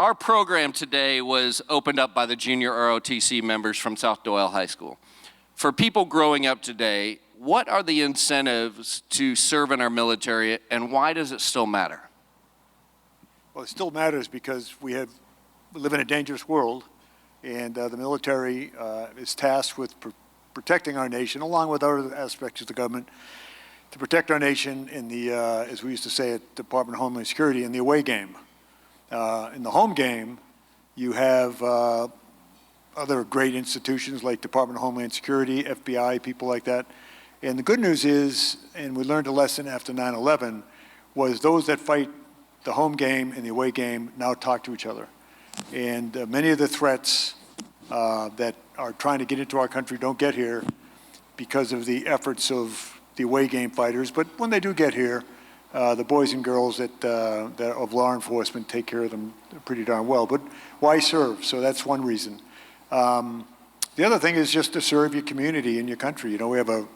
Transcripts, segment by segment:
Our program today was opened up by the junior ROTC members from South Doyle High School. For people growing up today, what are the incentives to serve in our military, and why does it still matter? Well, it still matters because we live in a dangerous world, and the military is tasked with protecting our nation, along with other aspects of the government, to protect our nation in the, as we used to say at Department of Homeland Security, in the away game. In the home game, you have other great institutions like Department of Homeland Security, FBI, people like that. And the good news is, and we learned a lesson after 9/11, was those that fight the home game and the away game now talk to each other. And many of the threats that are trying to get into our country don't get here because of the efforts of the away game fighters. But when they do get here, the boys and girls that of law enforcement take care of them pretty darn well. But why serve? So that's one reason. The other thing is just to serve your community and your country. You know, we have a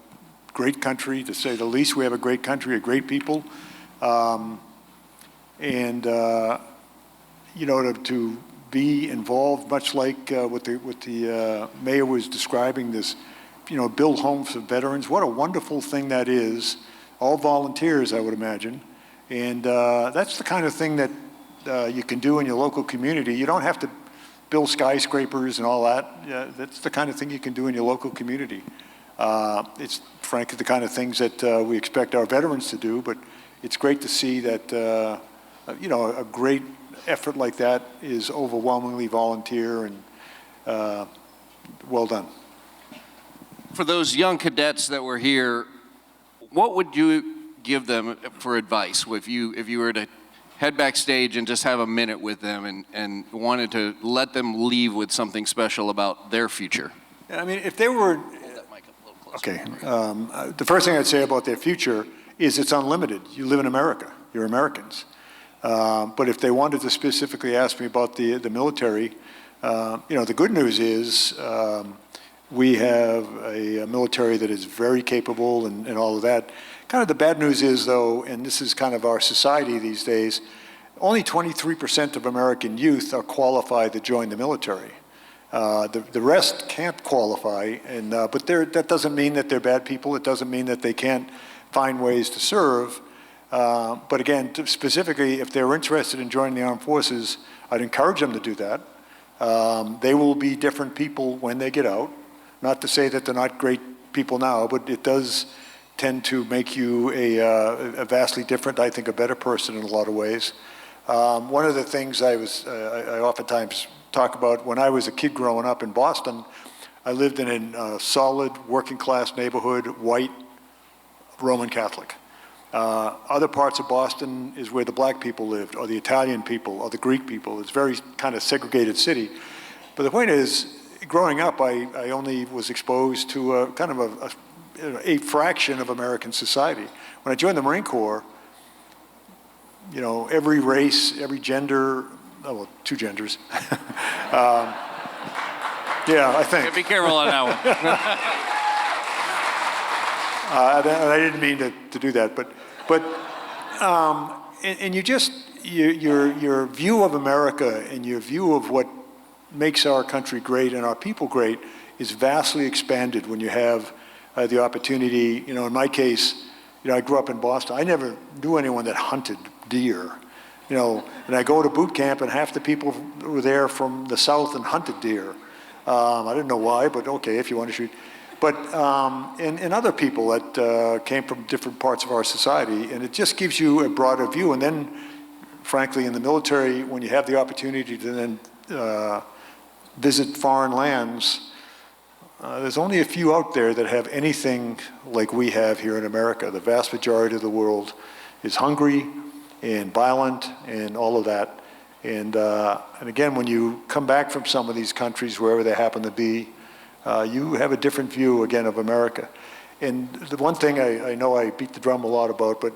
great country, to say the least. We have a great country, a great people. You know, to be involved, much like what the mayor was describing, this, you know, build homes for veterans. What a wonderful thing that is. All volunteers, I would imagine. And that's the kind of thing that you can do in your local community. You don't have to build skyscrapers and all that. That's the kind of thing you can do in your local community. It's frankly the kind of things that we expect our veterans to do, but it's great to see that, you know, a great effort like that is overwhelmingly volunteer and well done. For those young cadets that were here, what would you give them for advice if you were to head backstage and just have a minute with them and wanted to let them leave with something special about their future? I mean, if they were, okay, the first thing I'd say about their future is it's unlimited. You live in America. You're Americans. But if they wanted to specifically ask me about the military, you know, the good news is we have a military that is very capable and all of that. Kind of the bad news is, though, and this is kind of our society these days, only 23% of American youth are qualified to join the military. The rest can't qualify, and but that doesn't mean that they're bad people. It doesn't mean that they can't find ways to serve. But again, specifically, if they're interested in joining the armed forces, I'd encourage them to do that. They will be different people when they get out. Not to say that they're not great people now, but it does tend to make you a vastly different, I think, a better person in a lot of ways. One of the things I oftentimes talk about, when I was a kid growing up in Boston, I lived in a solid working class neighborhood, white, Roman Catholic. Other parts of Boston is where the black people lived, or the Italian people, or the Greek people. It's a very kind of segregated city. But the point is, growing up, I only was exposed to kind of a fraction of American society. When I joined the Marine Corps, you know, every race, every gender, oh, well, two genders. Yeah, I think. Yeah, be careful on that one. I didn't mean to do that, but and you just, your view of America and your view of what makes our country great and our people great is vastly expanded when you have the opportunity. You know, in my case, you know, I grew up in Boston. I never knew anyone that hunted deer. You know, and I go to boot camp and half the people were there from the South and hunted deer. I didn't know why, but okay, if you want to shoot. But, and other people that came from different parts of our society, and it just gives you a broader view. And then, frankly, in the military, when you have the opportunity to then visit foreign lands, there's only a few out there that have anything like we have here in America. The vast majority of the world is hungry and violent and all of that. And again, when you come back from some of these countries, wherever they happen to be, you have a different view, again, of America. And the one thing I know I beat the drum a lot about, but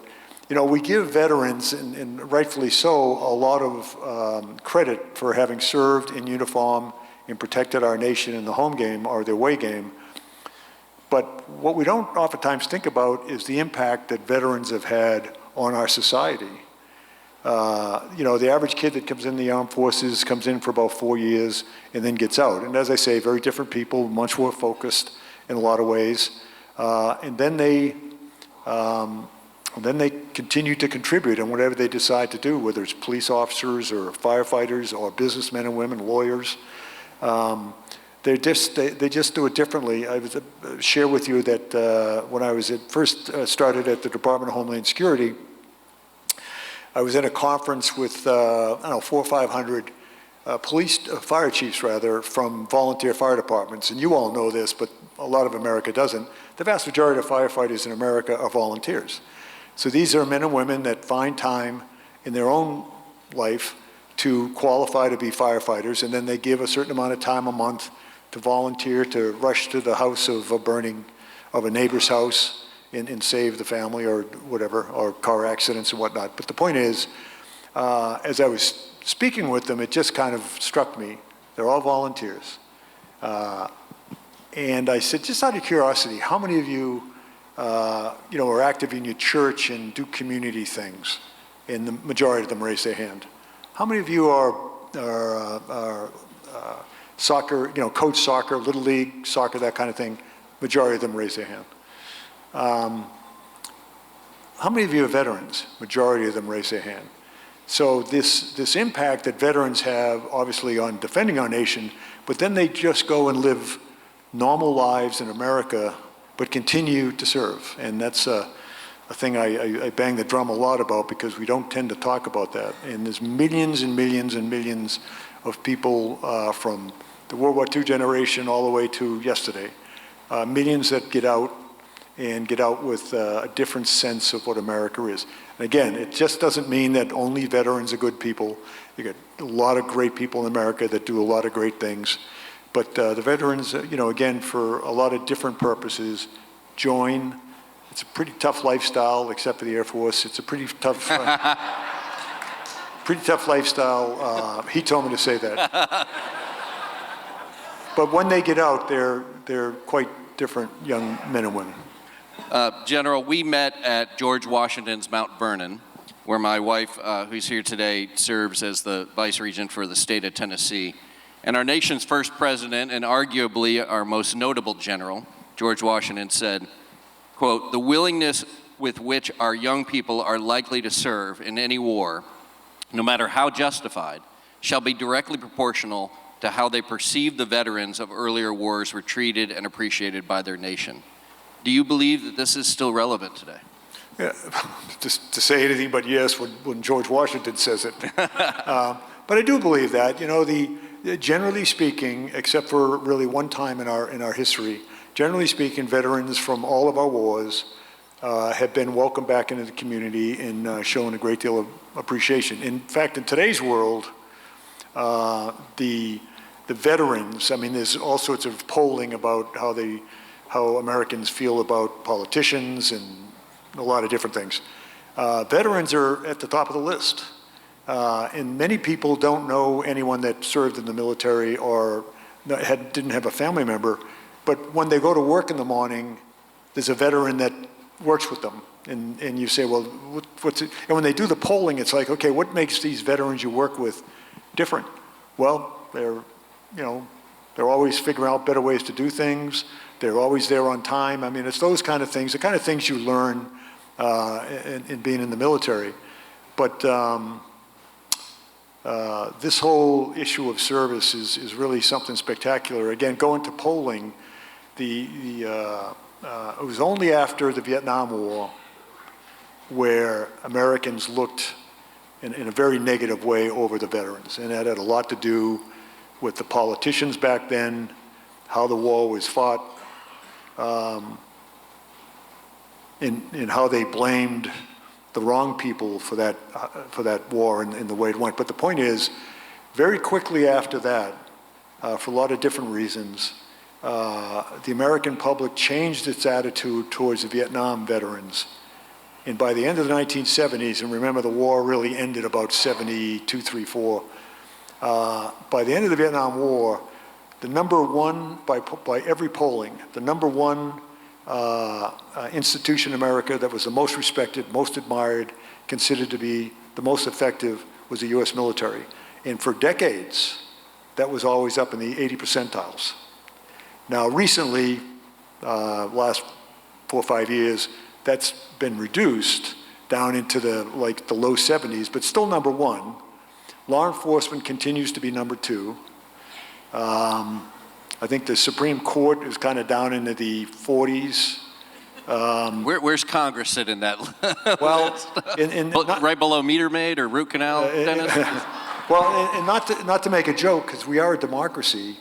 you know, we give veterans, and rightfully so, a lot of credit for having served in uniform and protected our nation in the home game or the away game. But what we don't oftentimes think about is the impact that veterans have had on our society. The average kid that comes in the armed forces comes in for about 4 years and then gets out. And as I say, very different people, much more focused in a lot of ways. And then they continue to contribute in whatever they decide to do, whether it's police officers or firefighters or businessmen and women, lawyers. They just do it differently. I would share with you that when I was first started at the Department of Homeland Security, I was at a conference with, 400 or 500 fire chiefs rather, from volunteer fire departments. And you all know this, but a lot of America doesn't. The vast majority of firefighters in America are volunteers. So these are men and women that find time in their own life to qualify to be firefighters, and then they give a certain amount of time a month to volunteer to rush to the house of a neighbor's house and save the family or whatever, or car accidents and whatnot. But the point is, as I was speaking with them, it just kind of struck me. They're all volunteers. And I said, just out of curiosity, how many of you, are active in your church and do community things? And the majority of them raised their hand. How many of you are soccer, coach soccer, little league soccer, that kind of thing? Majority of them raised their hand. How many of you are veterans? Majority of them raised their hand. So this impact that veterans have, obviously, on defending our nation, but then they just go and live normal lives in America, but continue to serve. And that's a thing I bang the drum a lot about, because we don't tend to talk about that. And there's millions and millions and millions of people from the World War II generation all the way to yesterday. Millions that get out with a different sense of what America is. And again, it just doesn't mean that only veterans are good people. You got a lot of great people in America that do a lot of great things. But the veterans, again, for a lot of different purposes, join. It's a pretty tough lifestyle, except for the Air Force. It's a pretty tough lifestyle. He told me to say that. But when they get out, they're quite different young men and women. General, we met at George Washington's Mount Vernon, where my wife, who's here today, serves as the vice regent for the state of Tennessee. And our nation's first president, and arguably our most notable general, George Washington, said, quote, "The willingness with which our young people are likely to serve in any war, no matter how justified, shall be directly proportional to how they perceive the veterans of earlier wars were treated and appreciated by their nation." Do you believe that this is still relevant today? Yeah, just to say anything but yes when George Washington says it. But I do believe that, generally speaking, except for really one time in our history, generally speaking, veterans from all of our wars have been welcomed back into the community and shown a great deal of appreciation. In fact, in today's world, the veterans, there's all sorts of polling about how Americans feel about politicians and a lot of different things. Veterans are at the top of the list. And many people don't know anyone that served in the military or didn't have a family member, but when they go to work in the morning, there's a veteran that works with them. And you say, well, what's it? And when they do the polling, it's like, okay, what makes these veterans you work with different? Well, they're always figuring out better ways to do things. They're always there on time. It's those kind of things, the kind of things you learn in being in the military. But this whole issue of service is really something spectacular. Again, going to polling, it was only after the Vietnam War where Americans looked in a very negative way over the veterans. And that had a lot to do with the politicians back then, how the war was fought, and how they blamed the wrong people for that war and the way it went. But the point is, very quickly after that, for a lot of different reasons, the American public changed its attitude towards the Vietnam veterans. And by the end of the 1970s, and remember the war really ended about 72, 3, 4, by the end of the Vietnam War, the number one, by every polling, the number one institution in America that was the most respected, most admired, considered to be the most effective was the U.S. military. And for decades, that was always up in the 80 percentiles. Now, recently, last 4 or 5 years, that's been reduced down into the low 70s, but still number one. Law enforcement continues to be number two. I think the Supreme Court is kind of down into the 40s. Where's Congress sit in that? Well, right below meter maid or root canal dentist? Well, and not to make a joke, because we are a democracy,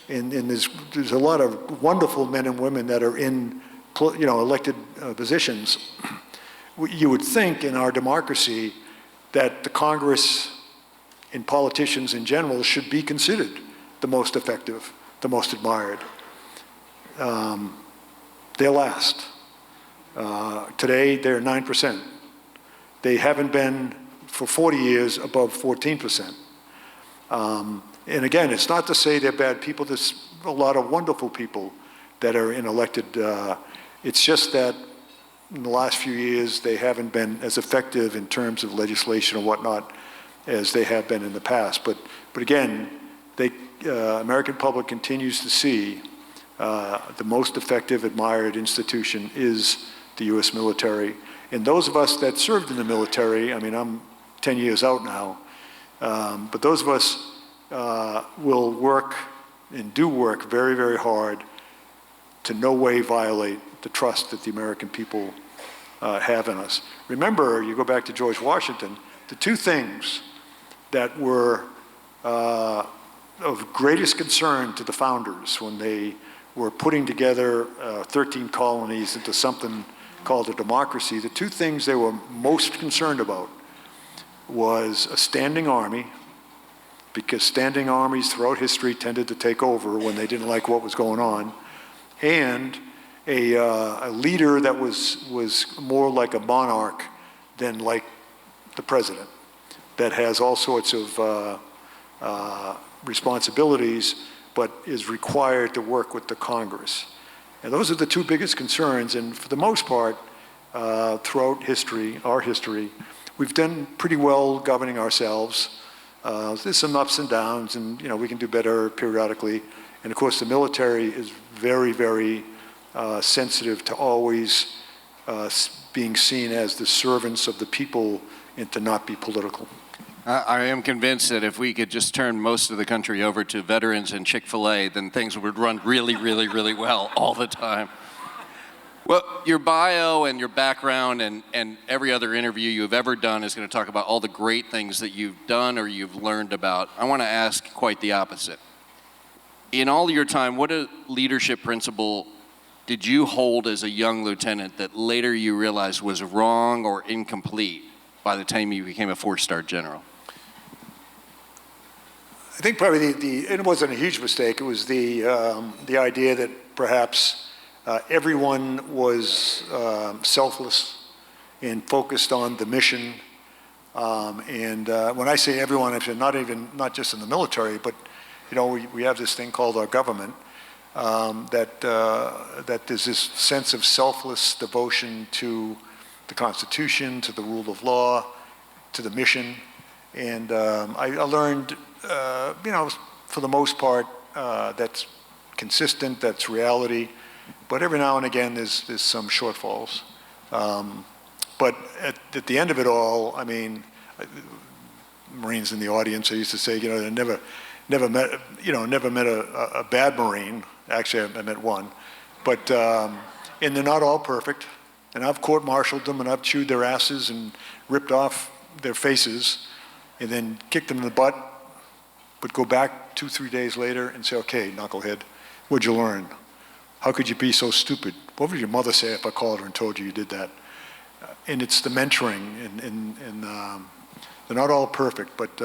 and there's a lot of wonderful men and women that are in elected positions. You would think in our democracy that the Congress and politicians in general should be considered the most effective, the most admired. They're last. Today, they're 9%. They haven't been for 40 years above 14%. And again, it's not to say they're bad people. There's a lot of wonderful people that are in elected. It's just that in the last few years, they haven't been as effective in terms of legislation or whatnot as they have been in the past. But again, American public continues to see the most effective, admired institution is the U.S. military. And those of us that served in the military, I mean, I'm 10 years out now, but those of us will work and do work very, very hard to no way violate the trust that the American people have in us. Remember, you go back to George Washington, the two things that were of greatest concern to the founders when they were putting together 13 colonies into something called a democracy, the two things they were most concerned about was a standing army, because standing armies throughout history tended to take over when they didn't like what was going on, and a leader that was more like a monarch than like the president, that has all sorts of responsibilities, but is required to work with the Congress. And those are the two biggest concerns, and for the most part, throughout history, our history, we've done pretty well governing ourselves. There's some ups and downs, and we can do better periodically. And of course, the military is very, very sensitive to always being seen as the servants of the people and to not be political. I am convinced that if we could just turn most of the country over to veterans and Chick-fil-A, then things would run really, really, really well all the time. Well, your bio and your background and every other interview you've ever done is going to talk about all the great things that you've done or you've learned about. I want to ask quite the opposite. In all your time, what a leadership principle did you hold as a young lieutenant that later you realized was wrong or incomplete by the time you became a four-star general? I think probably it wasn't a huge mistake. It was the idea that perhaps everyone was selfless and focused on the mission. And when I say everyone, I say not just in the military, but we have this thing called our government. That there's this sense of selfless devotion to the Constitution, to the rule of law, to the mission. And I learned, for the most part, that's consistent, that's reality. But every now and again, there's some shortfalls. But at the end of it all, I mean, Marines in the audience, I used to say, I never met a bad Marine. Actually, I met one. But, and they're not all perfect. And I've court-martialed them, and I've chewed their asses and ripped off their faces, and then kicked them in the butt, but go back 2-3 days later and say, okay, knucklehead, what'd you learn? How could you be so stupid? What would your mother say if I called her and told you did that? And it's the mentoring, and they're not all perfect, but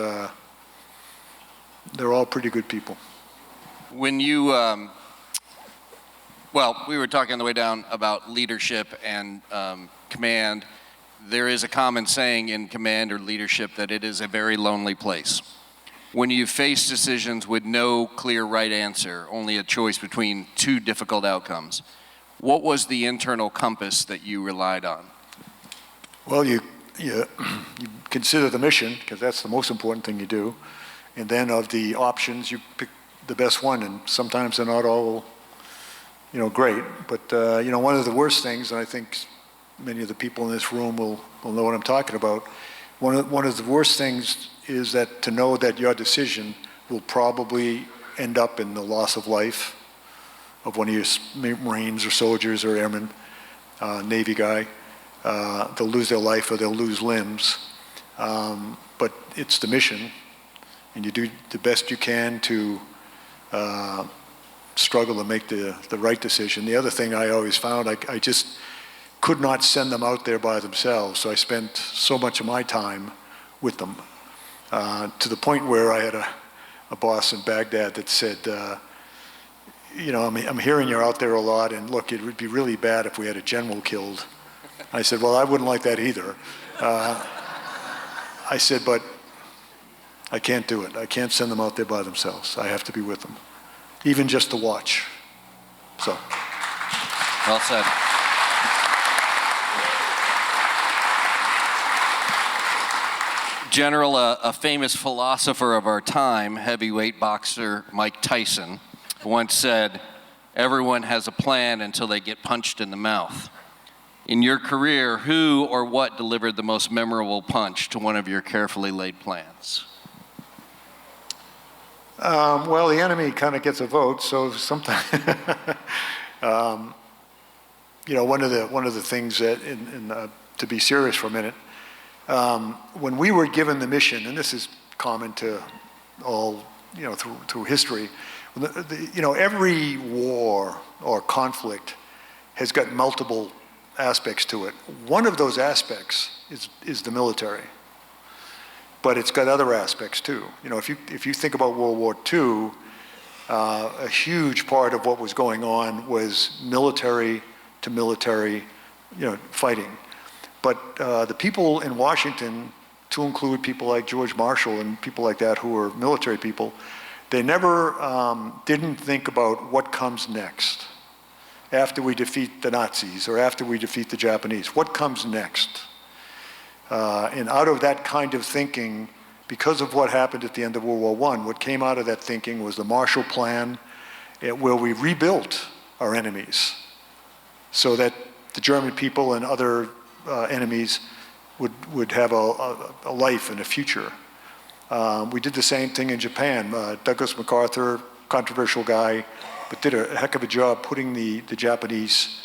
they're all pretty good people. When you, well, we were talking on the way down about leadership and command. There is a common saying in command or leadership that it is a very lonely place. When you face decisions with no clear right answer, only a choice between two difficult outcomes, what was the internal compass that you relied on? Well, you consider the mission, because that's the most important thing you do, and then of the options, you pick the best one, and sometimes they're not all, great. But, one of the worst things, and I think many of the people in this room will know what I'm talking about, one of the worst things is that to know that your decision will probably end up in the loss of life of one of your Marines or soldiers or airmen, Navy guy. They'll lose their life or they'll lose limbs. But it's the mission, and you do the best you can to struggle to make the right decision. The other thing I always found, I just could not send them out there by themselves, so I spent so much of my time with them, to the point where I had a boss in Baghdad that said, I'm hearing you're out there a lot, and look, it would be really bad if we had a general killed. I said, well, I wouldn't like that either. I said, but I can't do it. I can't send them out there by themselves. I have to be with them, even just to watch. So. Well said. General, a famous philosopher of our time, heavyweight boxer Mike Tyson, once said, everyone has a plan until they get punched in the mouth. In your career, who or what delivered the most memorable punch to one of your carefully laid plans? Well, the enemy kind of gets a vote, so sometimes, one of the things that, to be serious for a minute, when we were given the mission, and this is common to all, through history, every war or conflict has got multiple aspects to it. One of those aspects is the military, but it's got other aspects too. If you think about World War II, a huge part of what was going on was military to military, fighting. But the people in Washington, to include people like George Marshall and people like that who were military people, they never didn't think about what comes next after we defeat the Nazis or after we defeat the Japanese. What comes next? And out of that kind of thinking, because of what happened at the end of World War I, what came out of that thinking was the Marshall Plan, where we rebuilt our enemies so that the German people and other enemies would have a life and a future. We did the same thing in Japan. Douglas MacArthur, controversial guy, but did a heck of a job putting the Japanese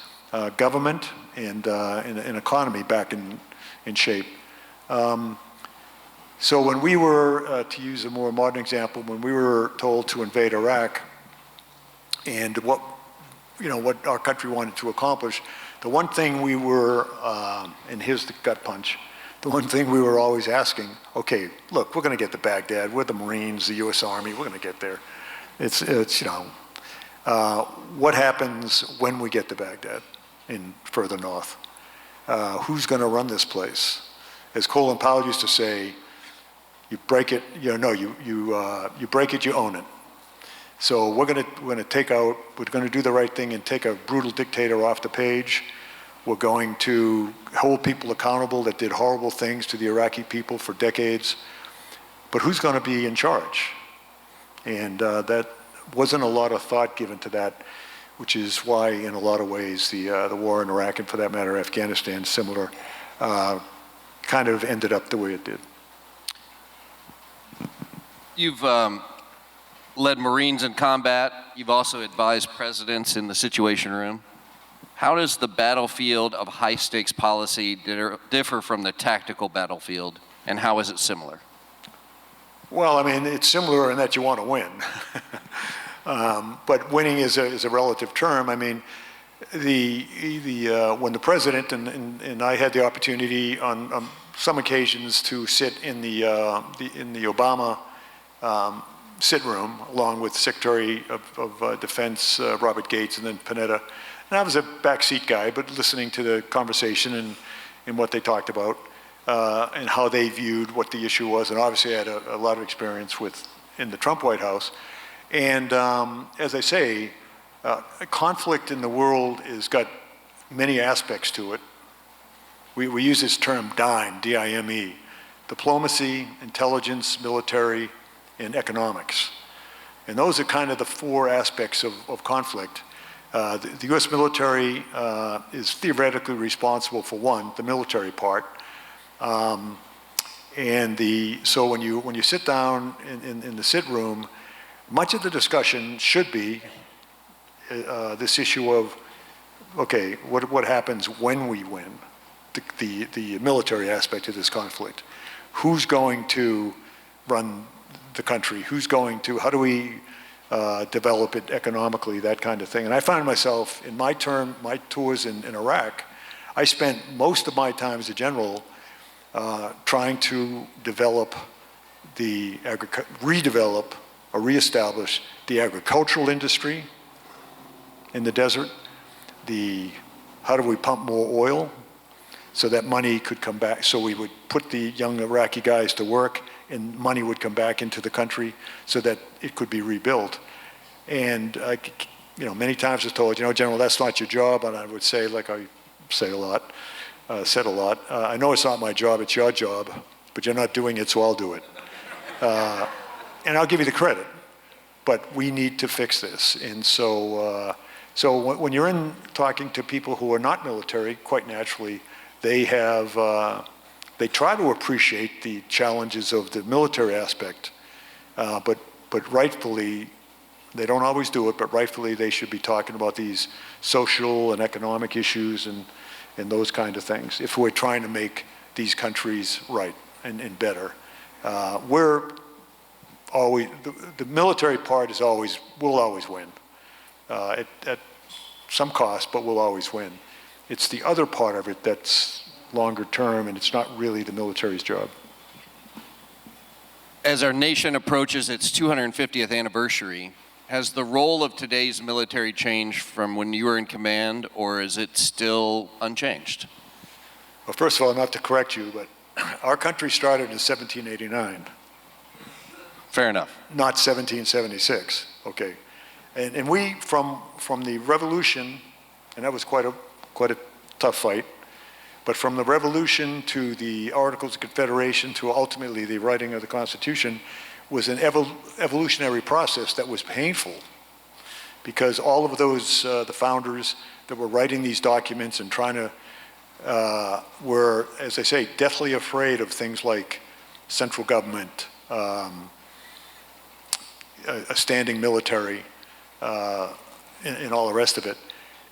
government and economy back in shape. So when we were, to use a more modern example, when we were told to invade Iraq and what our country wanted to accomplish, the one thing we were, and here's the gut punch, the one thing we were always asking, okay, look, we're going to get to Baghdad. We're the Marines, the U.S. Army. We're going to get there. It's what happens when we get to Baghdad in further north? Who's going to run this place? As Colin Powell used to say, you break it, you break it, you own it. So we're going to do the right thing and take a brutal dictator off the page. We're going to hold people accountable that did horrible things to the Iraqi people for decades. But who's going to be in charge? And that wasn't a lot of thought given to that, which is why, in a lot of ways, the war in Iraq, and for that matter, Afghanistan, similar, kind of ended up the way it did. You've led Marines in combat. You've also advised presidents in the Situation Room. How does the battlefield of high-stakes policy differ from the tactical battlefield, and how is it similar? Well, I mean, it's similar in that you want to win. But winning is a relative term. I mean, when the president and I had the opportunity on some occasions to sit in the Obama sit room along with Secretary of Defense Robert Gates and then Panetta. And I was a backseat guy, but listening to the conversation and what they talked about and how they viewed what the issue was. And obviously I had a lot of experience in the Trump White House. And as I say, conflict in the world has got many aspects to it. we use this term DIME, D-I-M-E, diplomacy, intelligence, military, and economics. And those are kind of the four aspects of conflict. The U.S. military is theoretically responsible for one, the military part. So when you sit down in the sit room, much of the discussion should be this issue of, okay, what happens when we win, the military aspect of this conflict. Who's going to run the country? How do we develop it economically, that kind of thing. And I found myself, in my tours in Iraq, I spent most of my time as a general trying to redevelop or reestablish the agricultural industry in the desert, how do we pump more oil so that money could come back, so we would put the young Iraqi guys to work and money would come back into the country so that it could be rebuilt. And many times I was told, General, that's not your job. And I would say, like I said a lot, I know it's not my job, it's your job, but you're not doing it, so I'll do it. And I'll give you the credit, but we need to fix this. And so when you're talking to people who are not military, quite naturally, they try to appreciate the challenges of the military aspect, but rightfully, they don't always do it, but rightfully they should be talking about these social and economic issues and those kind of things if we're trying to make these countries right and better. The military part will always win at some cost, but we'll always win. It's the other part of it that's longer term, and it's not really the military's job. As our nation approaches its 250th anniversary, has the role of today's military changed from when you were in command, or is it still unchanged? Well, first of all, not to correct you, but our country started in 1789. Fair enough. Not 1776, okay. And we, from the revolution, and that was quite a tough fight, but from the revolution to the Articles of Confederation to ultimately the writing of the Constitution was an evolutionary process that was painful, because all of those, the founders that were writing these documents and trying to, were, as I say, deathly afraid of things like central government, a standing military, and all the rest of it.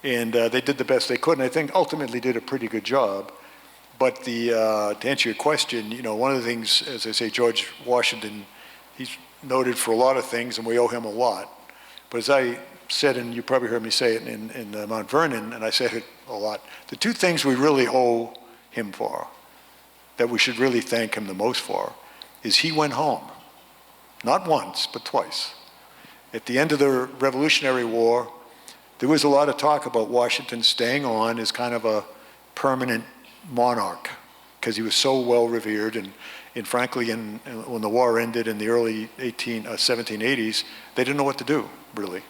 And they did the best they could, and I think ultimately did a pretty good job. But to answer your question, one of the things, as I say, George Washington, he's noted for a lot of things, and we owe him a lot. But as I said, and you probably heard me say it in Mount Vernon, and I said it a lot, the two things we really owe him for, that we should really thank him the most for, is he went home. Not once, but twice. At the end of the Revolutionary War, there was a lot of talk about Washington staying on as kind of a permanent monarch, because he was so well revered, and frankly, when the war ended in the early 1780s, they didn't know what to do, really.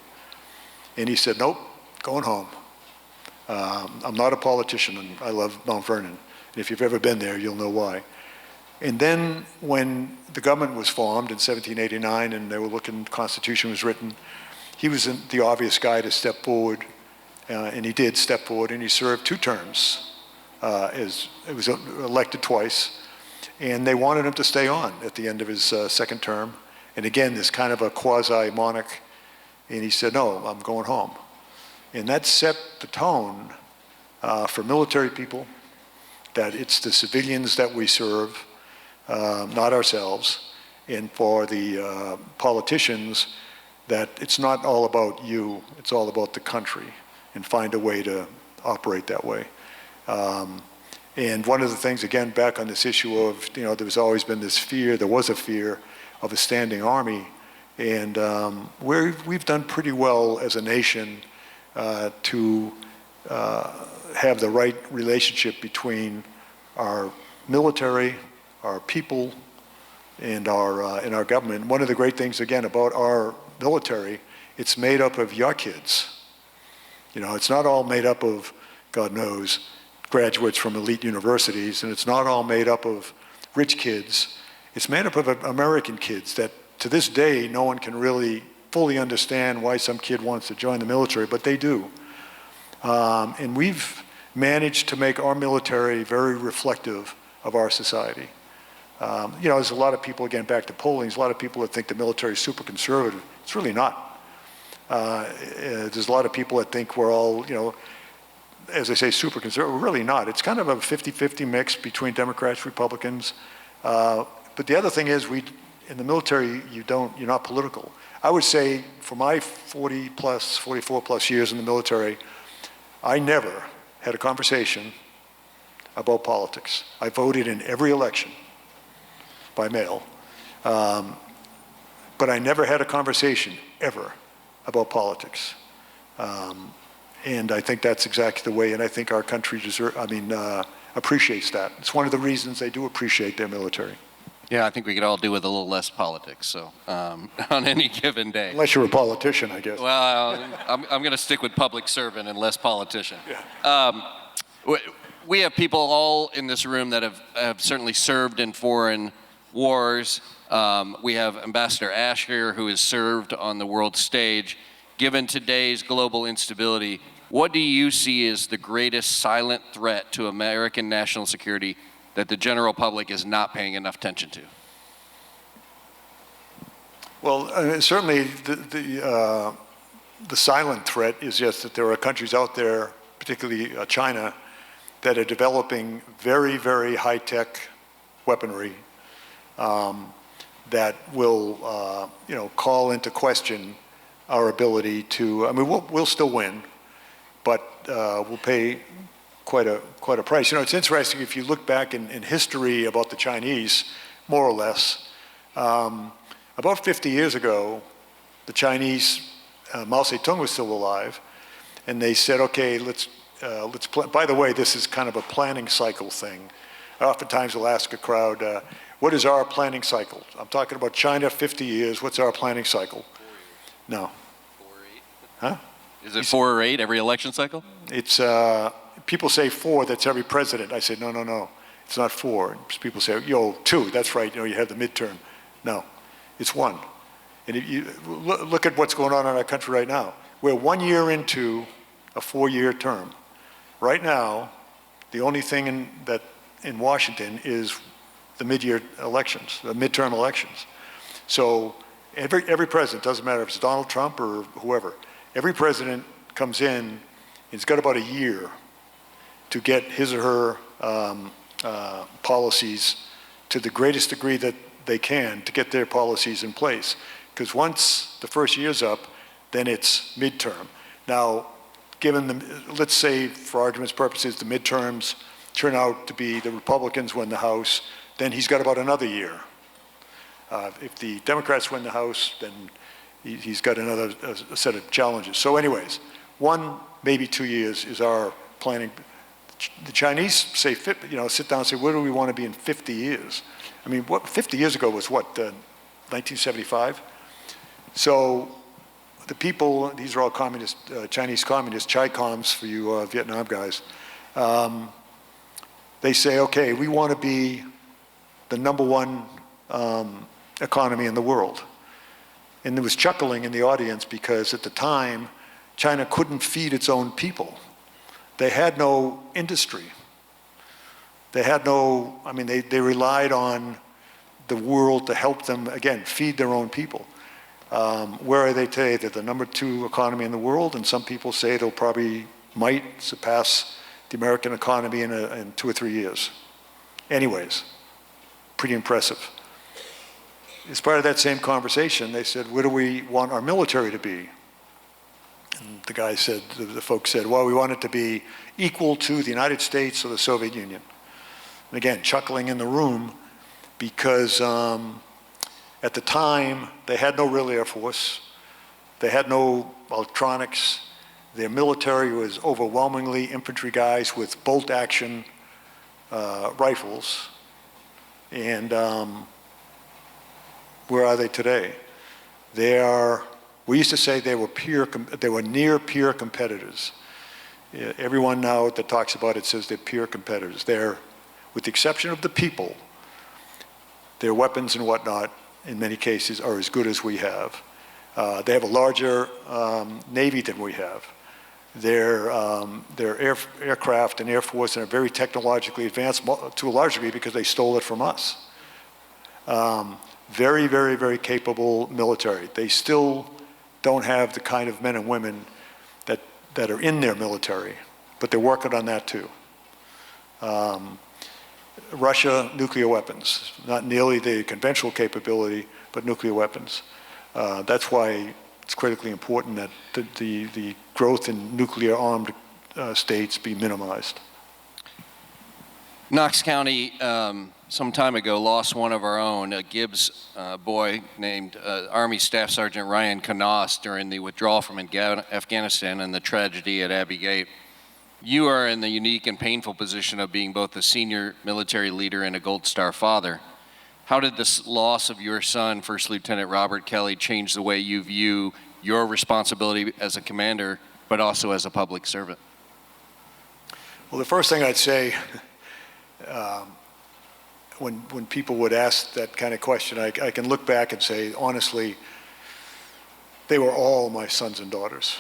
And he said, nope, going home. I'm not a politician, and I love Mount Vernon. And if you've ever been there, you'll know why. And then when the government was formed in 1789 and they were looking, the Constitution was written, he was the obvious guy to step forward, and he did step forward, and he served 2 terms. He was elected twice, and they wanted him to stay on at the end of his second term. And again, this kind of a quasi-monarch, and he said, no, I'm going home. And that set the tone for military people, that it's the civilians that we serve, not ourselves, and for the politicians, that it's not all about you, it's all about the country, and find a way to operate that way. And one of the things, again, back on this issue of, there's always been this fear, there was a fear of a standing army, and we've done pretty well as a nation to have the right relationship between our military, our people, and our government. One of the great things, again, about our military, it's made up of your kids. It's not all made up of, God knows, graduates from elite universities, and it's not all made up of rich kids. It's made up of American kids that to this day no one can really fully understand why some kid wants to join the military, but they do. And we've managed to make our military very reflective of our society. You know, there's a lot of people, again, back to polling, there's a lot of people that think the military is super conservative. It's really not. There's a lot of people that think we're all, you know, as I say, super conservative. We're really not. It's kind of a 50-50 mix between Democrats, Republicans. But the other thing is, in the military, you're not political. I would say for my 44 plus years in the military, I never had a conversation about politics. I voted in every election by mail, but I never had a conversation ever about politics. And I think that's exactly the way, and I think our country appreciates that. It's one of the reasons they do appreciate their military. Yeah, I think we could all do with a little less politics, so, on any given day. Unless you're a politician, I guess. Well, I'm going to stick with public servant and less politician. Yeah. We have people all in this room that have certainly served in foreign wars. We have Ambassador Asher, who has served on the world stage. Given today's global instability, what do you see as the greatest silent threat to American national security that the general public is not paying enough attention to? Well, certainly the silent threat is just that there are countries out there, particularly China, that are developing very, very high-tech weaponry that will, call into question our ability to. I mean, we'll still win, but we'll pay quite a price. You know, it's interesting if you look back in history about the Chinese, more or less. About 50 years ago, the Chinese, Mao Zedong was still alive, and they said, okay, let's by the way, this is kind of a planning cycle thing. Oftentimes we'll ask a crowd, what is our planning cycle? I'm talking about China, 50 years, what's our planning cycle? 4 years. No. 4 or 8? Huh? Is it 4 or 8 every election cycle? It's, people say 4, that's every president. I say, no, it's not 4. People say, 2, that's right, you have the midterm. No, it's 1. And if you look at what's going on in our country right now. We're 1 year into a 4-year term. Right now, the only thing in Washington is the mid-year elections, the midterm elections. So every president, doesn't matter if it's Donald Trump or whoever, every president comes in, he's got about a year to get his or her policies to the greatest degree that they can to get their policies in place. Because once the first year's up, then it's midterm. Now, let's say for argument's purposes, the midterms turn out to be the Republicans win the House, then he's got about another year. If the Democrats win the House, then he's got another set of challenges. So anyways, 1, maybe 2 years is our planning. The Chinese say, sit down and say, where do we want to be in 50 years? I mean, 50 years ago was what, 1975? So the people, these are all communist, Chinese communists, Chi-Coms for you Vietnam guys, they say, okay, we want to be the #1 economy in the world. And there was chuckling in the audience because at the time, China couldn't feed its own people. They had no industry. They had no, they relied on the world to help them, again, feed their own people. Where are they today? They're the #2 economy in the world, and some people say they'll might surpass the American economy in 2 or 3 years. Anyways, pretty impressive. As part of that same conversation, they said, where do we want our military to be? And the guy said, the folks said, well, we want it to be equal to the United States or the Soviet Union. And again, chuckling in the room because at the time, they had no real Air Force. They had no electronics. Their military was overwhelmingly infantry guys with bolt-action rifles. And where are they today? We used to say they were near peer competitors. Everyone now that talks about it says they're peer competitors. They're, with the exception of the people, their weapons and whatnot, in many cases, are as good as we have. They have a larger Navy than we have. Their aircraft and Air Force are very technologically advanced to a large degree because they stole it from us. Very, very, very capable military. They still don't have the kind of men and women that are in their military, but they're working on that too. Russia, nuclear weapons, not nearly the conventional capability, but nuclear weapons. That's why it's critically important that the growth in nuclear-armed states be minimized. Knox County, some time ago, lost one of our own, a Gibbs boy named Army Staff Sergeant Ryan Knox during the withdrawal from Afghanistan and the tragedy at Abbey Gate. You are in the unique and painful position of being both a senior military leader and a Gold Star father. How did this loss of your son, First Lieutenant Robert Kelly, change the way you view your responsibility as a commander, but also as a public servant? Well, the first thing I'd say, when people would ask that kind of question, I can look back and say, honestly, they were all my sons and daughters.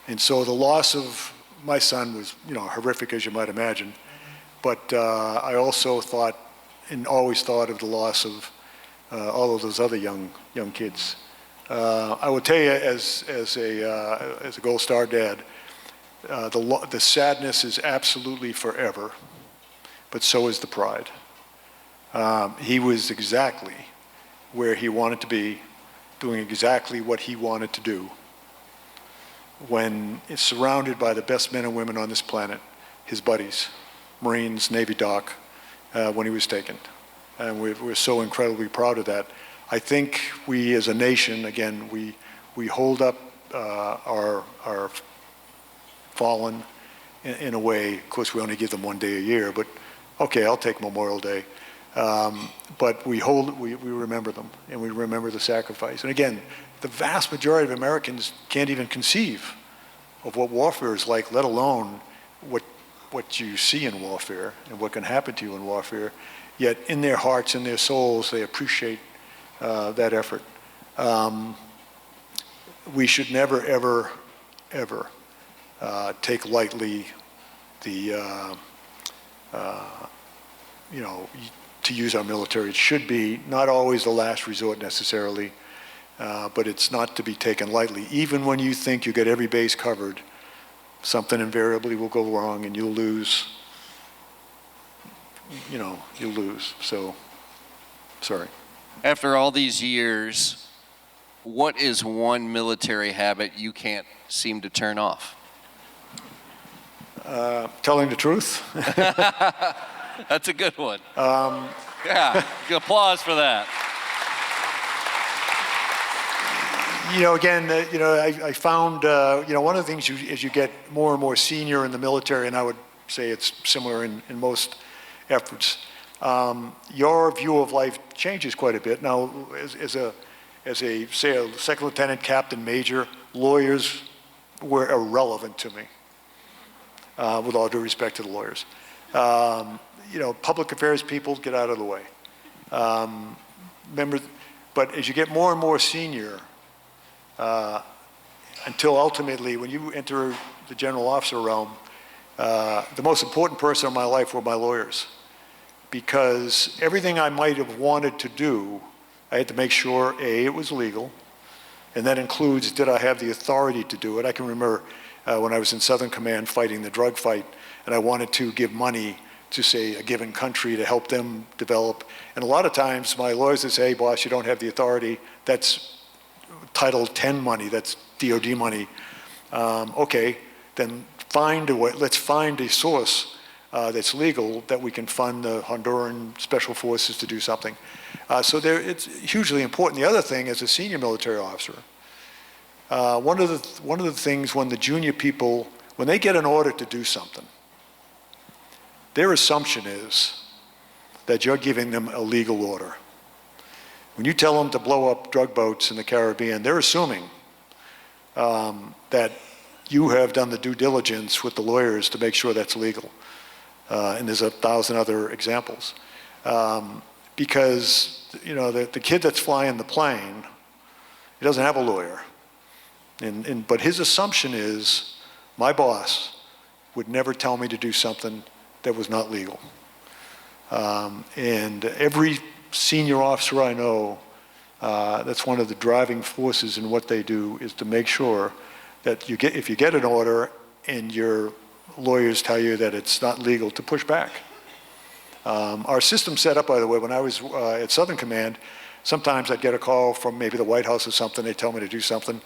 And so the loss of my son was, horrific, as you might imagine. But I also thought, and always thought, of the loss of all of those other young kids. I would tell you, as a Gold Star dad, the sadness is absolutely forever, but so is the pride. He was exactly where he wanted to be, doing exactly what he wanted to do, when it's surrounded by the best men and women on this planet, his buddies, Marines, Navy doc, when he was taken. And we're so incredibly proud of that. I think we as a nation, again, we hold up our fallen in a way. Of course, we only give them one day a year, but okay, I'll take Memorial Day. But we remember them, and we remember the sacrifice. And again, the vast majority of Americans can't even conceive of what warfare is like, let alone what you see in warfare and what can happen to you in warfare. Yet in their hearts, in their souls, they appreciate that effort. We should never, ever, ever take lightly the, to use our military. It should be not always the last resort necessarily, but it's not to be taken lightly. Even when you think you get every base covered, something invariably will go wrong and you'll lose. You'll lose. So, sorry. After all these years, what is one military habit you can't seem to turn off? Telling the truth. That's a good one. Yeah, applause for that. Again, I found, one of the things as you get more and more senior in the military, and I would say it's similar in most efforts, your view of life changes quite a bit. Now, as a second lieutenant, captain, major, lawyers were irrelevant to me, with all due respect to the lawyers. Public affairs people, get out of the way. But as you get more and more senior, until ultimately, when you enter the general officer realm, the most important person in my life were my lawyers. Because everything I might have wanted to do, I had to make sure, A, it was legal, and that includes, did I have the authority to do it? I can remember when I was in Southern Command fighting the drug fight, and I wanted to give money to, say, a given country to help them develop. And a lot of times, my lawyers would say, hey, boss, you don't have the authority. That's Title 10 money, that's DOD money. Okay, then find a way, let's find a source that's legal that we can fund the Honduran Special Forces to do something. So it's hugely important. The other thing, as a senior military officer, one of the things when the junior people, when they get an order to do something, their assumption is that you're giving them a legal order. When you tell them to blow up drug boats in the Caribbean, they're assuming that you have done the due diligence with the lawyers to make sure that's legal. And there's 1,000 other examples. Because, you know, the kid that's flying the plane, he doesn't have a lawyer. But his assumption is, my boss would never tell me to do something that was not legal. And every senior officer I know, that's one of the driving forces in what they do, is to make sure that if you get an order and your lawyers tell you that it's not legal, to push back. Our system's set up, by the way, when I was at Southern Command, sometimes I'd get a call from maybe the White House or something, they'd tell me to do something,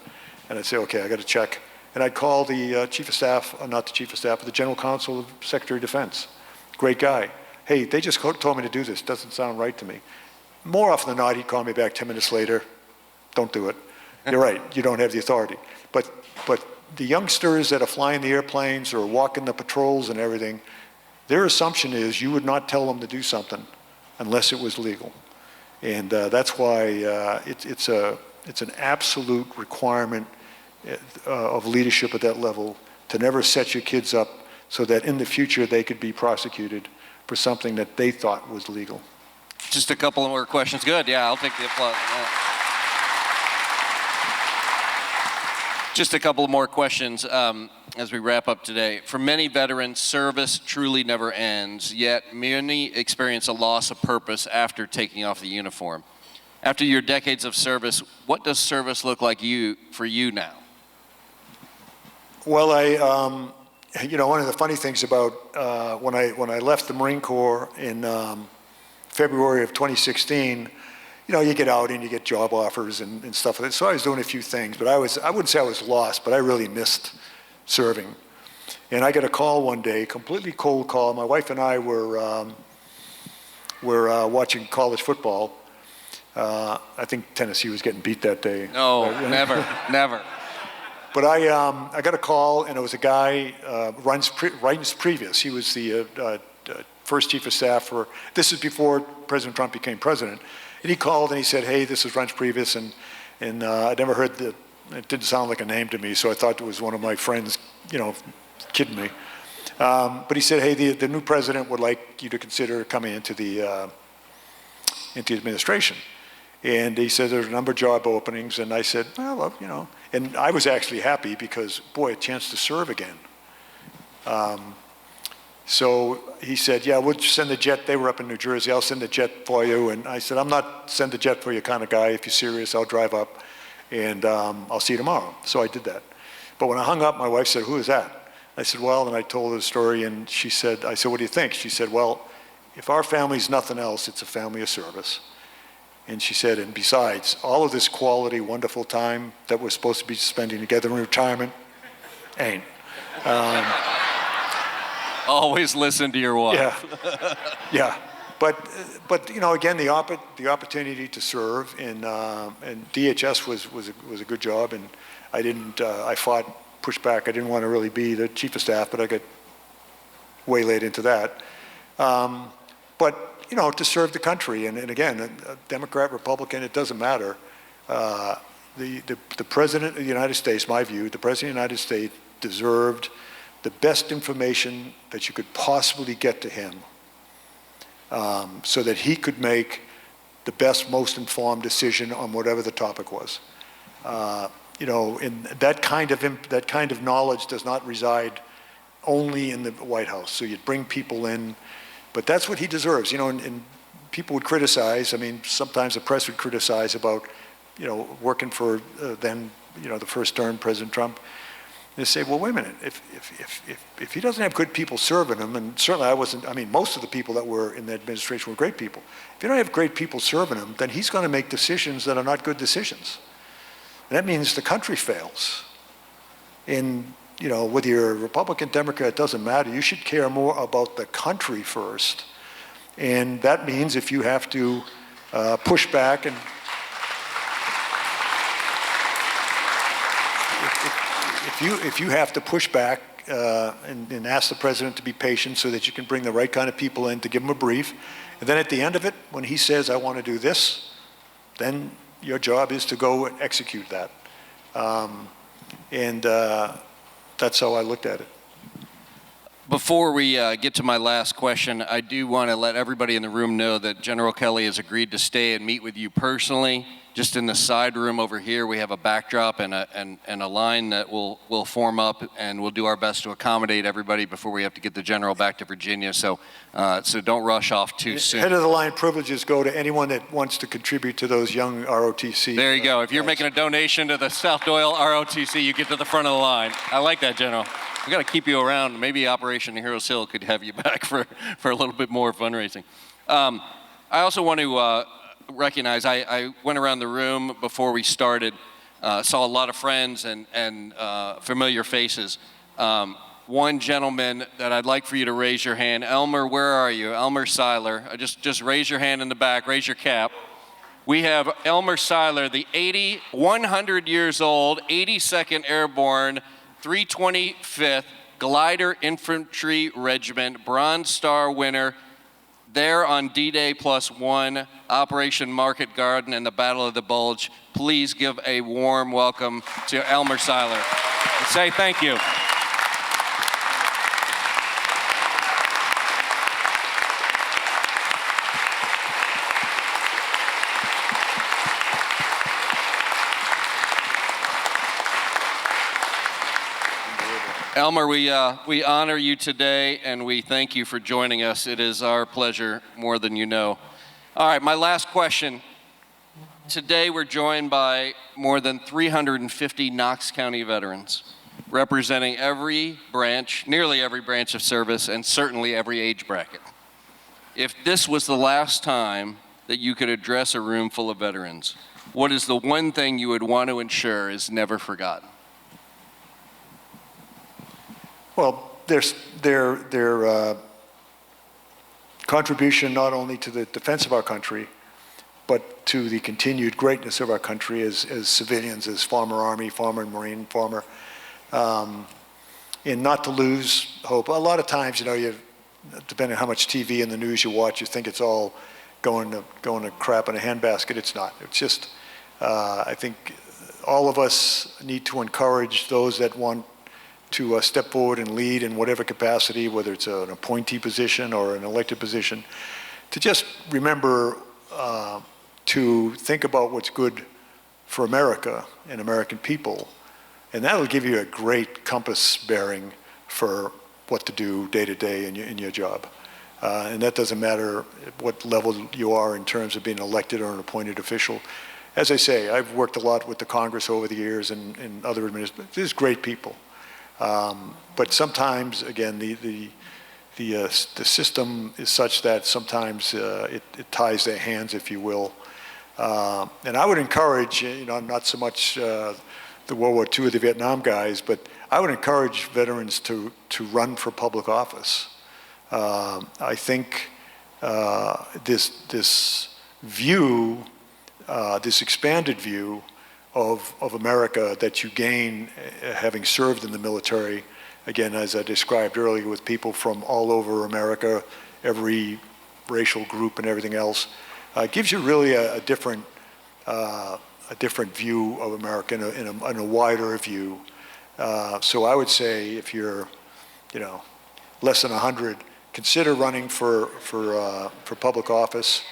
and I'd say, okay, I got to check. And I'd call the Chief of Staff, not the Chief of Staff, but the General Counsel of Secretary of Defense. Great guy. Hey, they just told me to do this, doesn't sound right to me. More often than not, he'd call me back 10 minutes later, don't do it. You're right, you don't have the authority. But the youngsters that are flying the airplanes or walking the patrols and everything, their assumption is you would not tell them to do something unless it was legal. And that's why it's an absolute requirement of leadership at that level to never set your kids up so that in the future they could be prosecuted for something that they thought was legal. Just a couple more questions. Good, yeah, I'll take the applause. Yeah. Just a couple more questions as we wrap up today. For many veterans, service truly never ends, yet many experience a loss of purpose after taking off the uniform. After your decades of service, what does service look like for you now? Well, you know, one of the funny things about when I left the Marine Corps in February of 2016, you know, you get out and you get job offers and stuff like that. So I was doing a few things, but I wouldn't say I was lost, but I really missed serving. And I got a call one day, completely cold call. My wife and I were watching college football. I think Tennessee was getting beat that day. No, never, never. But I got a call, and it was a guy, Reince Previous. He was the first chief of staff for, this is before President Trump became president. And he called and he said, hey, this is Reince Previous, and I never heard it didn't sound like a name to me, so I thought it was one of my friends, you know, kidding me. But he said, hey, the new president would like you to consider coming into the administration. And he said, there's a number of job openings. And I said, well, you know, and I was actually happy because, boy, a chance to serve again. So he said, yeah, we'll send the jet. They were up in New Jersey. I'll send the jet for you. And I said, I'm not send the jet for you kind of guy. If you're serious, I'll drive up and I'll see you tomorrow. So I did that. But when I hung up, my wife said, who is that? I said, well, and I told her the story, and she said, I said, what do you think? She said, well, if our family's nothing else, it's a family of service. And she said, and besides, all of this quality, wonderful time that we're supposed to be spending together in retirement ain't. Always listen to your wife. Yeah, yeah. But you know, again, the opportunity to serve and DHS was a good job, and I fought, pushed back. I didn't want to really be the chief of staff, but I got waylaid into that. But you know, to serve the country, and again, a Democrat, Republican, it doesn't matter. The President of the United States, my view, the President of the United States deserved the best information that you could possibly get to him so that he could make the best, most informed decision on whatever the topic was. You know, and that kind of knowledge does not reside only in the White House. So you'd bring people in, but that's what he deserves. You know, and people would criticize. I mean, sometimes the press would criticize about, you know, working for then, you know, the first term President Trump. They say, well, wait a minute, if he doesn't have good people serving him, and certainly I mean, most of the people that were in the administration were great people. If you don't have great people serving him, then he's going to make decisions that are not good decisions. And that means the country fails. And, you know, whether you're a Republican, Democrat, it doesn't matter. You should care more about the country first. And that means if you have to push back and if you have to push back and ask the president to be patient so that you can bring the right kind of people in to give him a brief, and then at the end of it, when he says, I want to do this, then your job is to go and execute that. that's how I looked at it. Before we get to my last question, I do want to let everybody in the room know that General Kelly has agreed to stay and meet with you personally. Just in the side room over here, we have a backdrop and a line that will form up, and we'll do our best to accommodate everybody before we have to get the General back to Virginia. So don't rush off too soon. Head of the line privileges go to anyone that wants to contribute to those young ROTC. There you go. If you're making a donation to the South Doyle ROTC, you get to the front of the line. I like that, General. We got to keep you around. Maybe Operation Heroes Hill could have you back for a little bit more fundraising. I also want to recognize, I went around the room before we started, saw a lot of friends and familiar faces. One gentleman that I'd like for you to raise your hand. Elmer, where are you? Elmer Seiler. Just raise your hand in the back, raise your cap. We have Elmer Seiler, the 100 years old, 82nd Airborne, 325th Glider Infantry Regiment, Bronze Star winner, there on D-Day +1, Operation Market Garden, and the Battle of the Bulge. Please give a warm welcome to Elmer Seiler. And say thank you. Elmer, we honor you today, and we thank you for joining us. It is our pleasure, more than you know. All right, my last question. Today, we're joined by more than 350 Knox County veterans, representing every branch, nearly every branch of service, and certainly every age bracket. If this was the last time that you could address a room full of veterans, what is the one thing you would want to ensure is never forgotten? Well, their contribution not only to the defense of our country, but to the continued greatness of our country as civilians, as former Army, former Marine, former, and not to lose hope. A lot of times, depending on how much TV and the news you watch, you think it's all going to crap in a handbasket. It's not. It's just, I think all of us need to encourage those that want to step forward and lead in whatever capacity, whether it's an appointee position or an elected position, to just remember to think about what's good for America and American people. And that'll give you a great compass bearing for what to do day to day in your job. And that doesn't matter what level you are in terms of being elected or an appointed official. As I say, I've worked a lot with the Congress over the years and other administrations. There's great people. But sometimes, again, the system is such that sometimes it ties their hands, if you will. And I would encourage, not so much the World War II or the Vietnam guys, but I would encourage veterans to run for public office. I think this view, this expanded view of America that you gain having served in the military, again, as I described earlier, with people from all over America, every racial group and everything else, gives you really a different view of America in a wider view. So I would say if you're, less than 100, consider running for public office.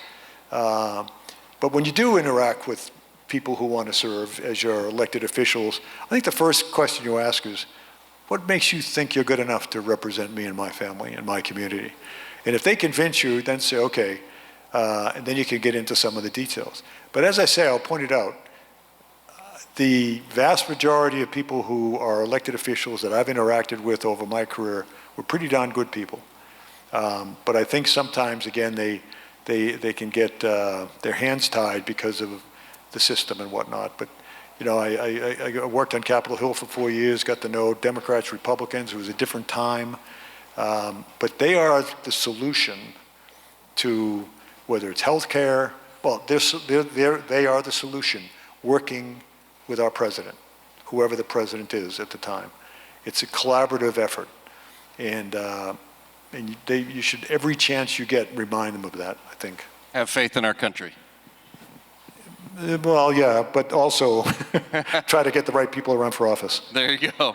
But when you do interact with people who want to serve as your elected officials, I think the first question you ask is, what makes you think you're good enough to represent me and my family and my community? And if they convince you, then say, okay, and then you can get into some of the details. But as I say, I'll point it out, the vast majority of people who are elected officials that I've interacted with over my career were pretty darn good people. But I think sometimes, again, they can get their hands tied because of the system and whatnot. But I worked on Capitol Hill for 4 years, got to know Democrats, Republicans. It was a different time. But they are the solution to whether it's health care. Well, they are the solution, working with our president, whoever the president is at the time. It's a collaborative effort. And you should, every chance you get, remind them of that, I think. Have faith in our country. Well, yeah, but also try to get the right people around for office. There you go.